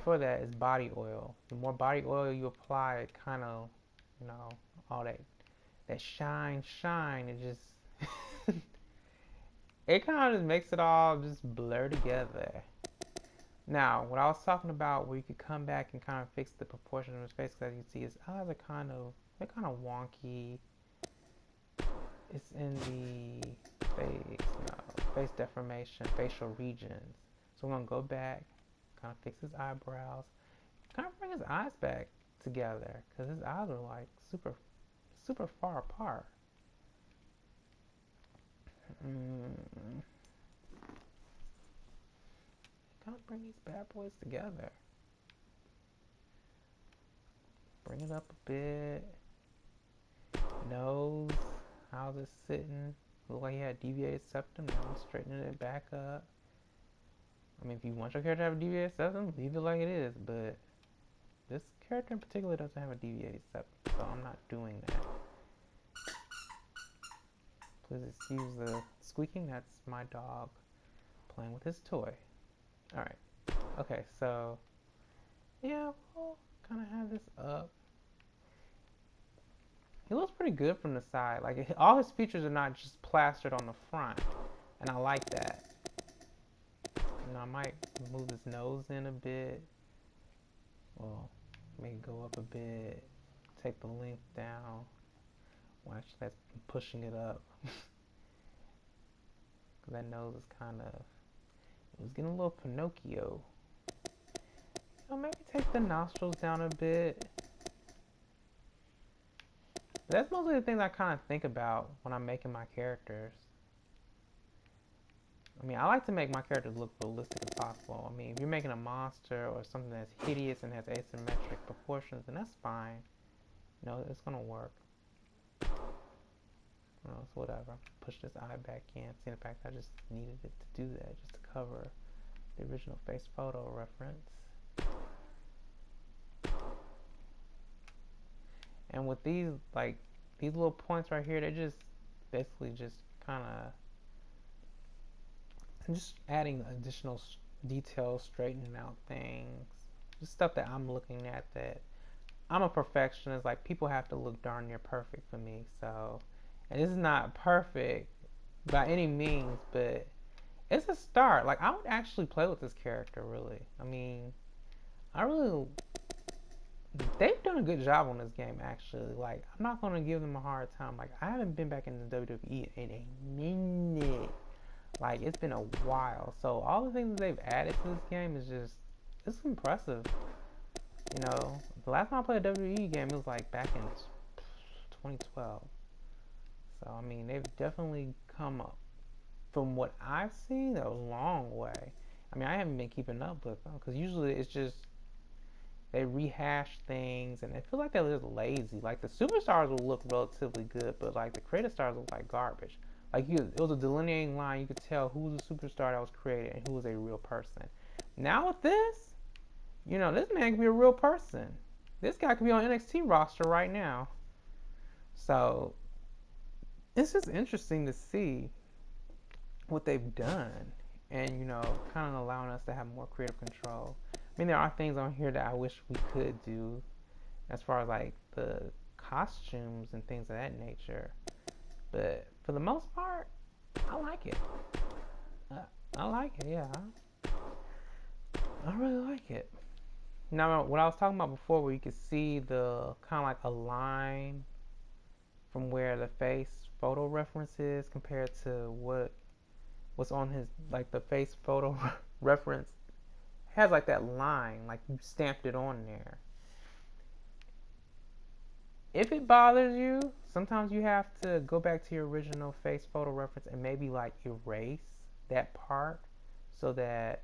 for that is body oil. The more body oil you apply, it kind of, you know, all that shine, it just it kind of just makes it all just blur together. Now, what I was talking about, where you could come back and kind of fix the proportion of his face, because you see his eyes are they're kind of wonky. It's in the face deformation, facial regions. So we're gonna go back, kind of fix his eyebrows, kind of bring his eyes back together, because his eyes are like super far apart. Kind of bring these bad boys together. Bring it up a bit. Nose, how's it sitting? Look like he had deviated septum. Now I'm straightening it back up. I mean, if you want your character to have a deviated septum, leave it like it is. But this character in particular doesn't have a deviated septum, so I'm not doing that. Please excuse the squeaking. That's my dog playing with his toy. Alright. Okay, so yeah, we'll kind of have this up. He looks pretty good from the side. Like, all his features are not just plastered on the front, and I like that. You know, I might move his nose in a bit. Well, make it go up a bit. Take the length down. Well, actually, that's pushing it up. That nose is kind of, it was getting a little Pinocchio. So maybe take the nostrils down a bit. That's mostly the things I kind of think about when I'm making my characters. I mean, I like to make my characters look realistic as possible. I mean, if you're making a monster or something that's hideous and has asymmetric proportions, then that's fine. You know, it's gonna work. You know, it's whatever. Push this eye back in. See, in fact, I just needed it to do that, just to cover the original face photo reference. And with these, like, these little points right here, they're just basically just kind of just adding additional details, straightening out things, just stuff that I'm looking at, that I'm a perfectionist. Like, people have to look darn near perfect for me. So, and this is not perfect by any means, but it's a start. Like, I would actually play with this character, really. I mean, they've done a good job on this game, actually. Like, I'm not going to give them a hard time. Like, I haven't been back in the WWE in a minute. Like, it's been a while. So, all the things that they've added to this game is just, it's impressive. You know, the last time I played a WWE game, it was like back in 2012. So, I mean, they've definitely come up. From what I've seen, a long way. I mean, I haven't been keeping up with them, because usually it's just, they rehash things, and it feels like they're just lazy. Like, the superstars will look relatively good, but like the creative stars look like garbage. Like, it was a delineating line. You could tell who was a superstar that was created and who was a real person. Now with this, you know, this man could be a real person. This guy could be on NXT roster right now. So it's just interesting to see what they've done, and, you know, kind of allowing us to have more creative control. I mean, there are things on here that I wish we could do, as far as like the costumes and things of that nature. But for the most part, I like it. I like it, yeah. I really like it. Now, what I was talking about before, where you could see the kind of like a line from where the face photo reference is compared to what's on his, like, the face photo reference has like that line, like you stamped it on there. If it bothers you, sometimes you have to go back to your original face photo reference and maybe like erase that part, so that,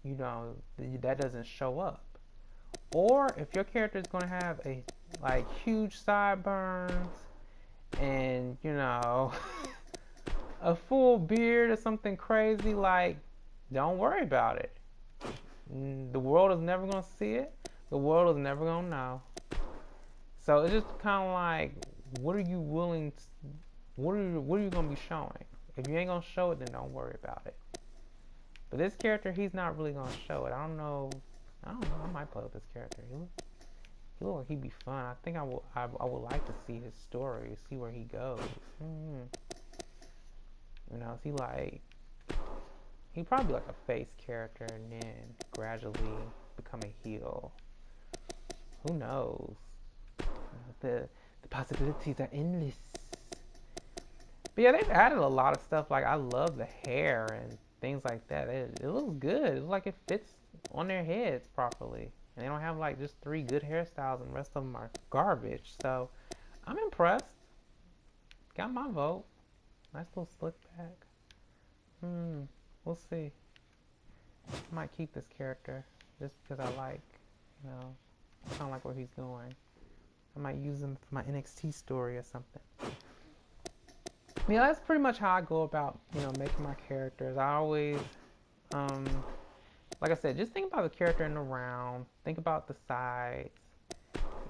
you know, that doesn't show up. Or if your character is going to have a like huge sideburns and, you know, a full beard or something crazy, like, don't worry about it. The world is never going to see it. The world is never going to know. So it's just kind of like, what are you willing to, what are you going to be showing? If you ain't going to show it, then don't worry about it. But this character, he's not really going to show it. I don't know. might play with this character. He look like he'd be fun. I think I would like to see his story, see where he goes. You know, is he like he probably like a face character and then gradually become a heel. Who knows? The possibilities are endless. But yeah, they've added a lot of stuff. Like I love the hair and things like that. It looks good. It's like it fits on their heads properly. And they don't have like just 3 good hairstyles and the rest of them are garbage. So I'm impressed. Got my vote. Nice little slick back. We'll see. I might keep this character just because I like, you know, kind of like where he's going. I might use him for my NXT story or something. Yeah, that's pretty much how I go about, you know, making my characters. I always, like I said, just think about the character in the round. Think about the sides.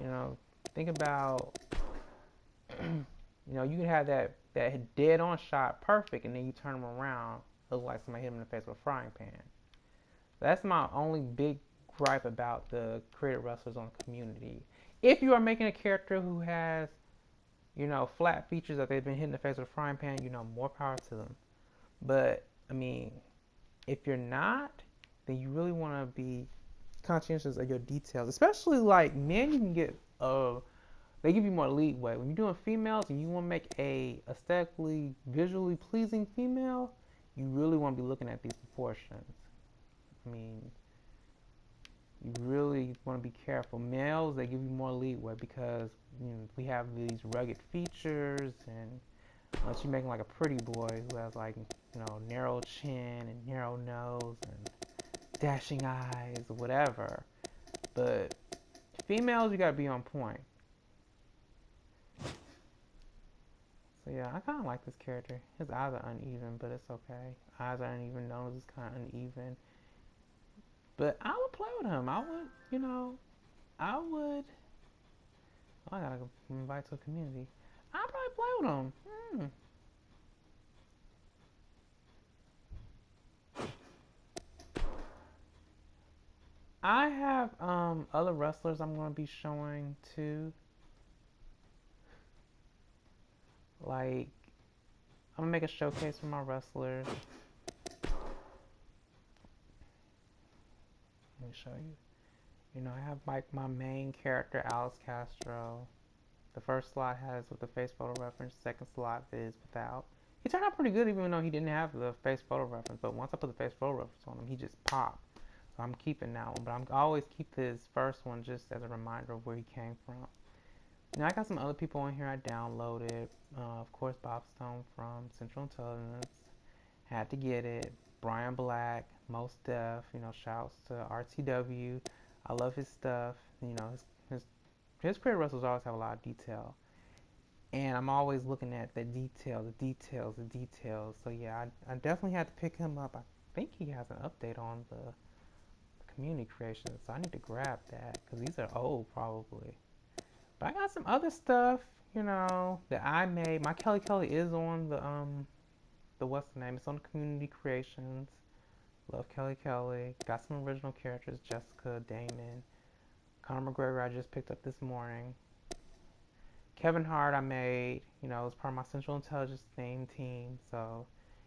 You know, think about, you know, you can have that dead-on shot perfect, and then you turn them around, look like somebody hit him in the face with a frying pan. That's my only big gripe about the creative wrestlers on the community. If you are making a character who has, you know, flat features that they've been hit in the face with a frying pan, you know, more power to them. But, I mean, if you're not, then you really want to be conscientious of your details. Especially, like, men, you can get, they give you more leeway. When you're doing females and you want to make a aesthetically, visually pleasing female, you really want to be looking at these proportions. I mean, you really want to be careful. Males, they give you more leeway because, you know, we have these rugged features, and unless you're making like a pretty boy who has like, you know, narrow chin and narrow nose and dashing eyes or whatever. But females, you gotta be on point. So yeah, I kind of like this character. His eyes are uneven, but it's okay. Eyes are uneven, nose is kind of uneven. But I would play with him. I would, you know, I would. Oh, I gotta invite to a community. I'd probably play with him. I have other wrestlers I'm gonna be showing too. Like, I'm gonna make a showcase for my wrestlers. Let me show you. You know, I have like my main character, Alex Castro. The first slot has with the face photo reference. Second slot is without. He turned out pretty good even though he didn't have the face photo reference. But once I put the face photo reference on him, he just popped. So I'm keeping that one. But I always keep this first one just as a reminder of where he came from. Now I got some other people on here I downloaded. Of course, Bob Stone from Central Intelligence. Had to get it. Brian Black, Most Def. You know, shouts to RTW. I love his stuff. You know, his creative wrestlers always have a lot of detail. And I'm always looking at the details. So yeah, I definitely had to pick him up. I think he has an update on the community creations, so I need to grab that because these are old probably. But I got some other stuff, you know, that I made. My Kelly is on the what's the name? It's on the community creations. Love Kelly. Got some original characters: Jessica, Damon, Conor McGregor. I just picked up this morning. Kevin Hart I made, you know, as part of my Central Intelligence theme team. So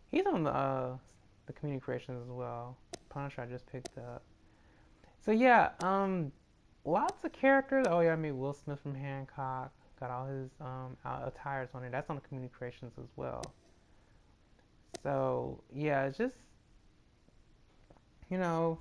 he's on the community creations as well. Punisher I just picked up. So yeah, lots of characters. Oh yeah, I made Will Smith from Hancock. Got all his attires on it. That's on the community creations as well. So yeah, it's just, you know,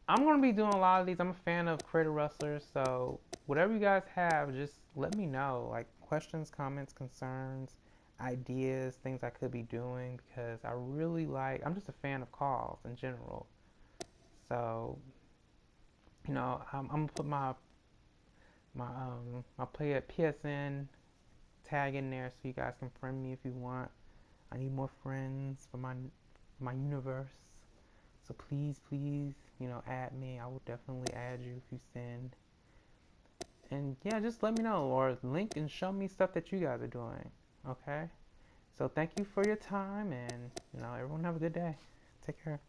I'm gonna be doing a lot of these. I'm a fan of creative wrestlers, so whatever you guys have, just let me know. Like questions, comments, concerns, ideas, things I could be doing because I really like. I'm just a fan of calls in general. So, you know, I'm gonna put my play at PSN tag in there so you guys can friend me if you want. I need more friends for my universe. So please, you know, add me. I will definitely add you if you send. And yeah, just let me know or link and show me stuff that you guys are doing. Okay? So thank you for your time and, you know, everyone have a good day. Take care.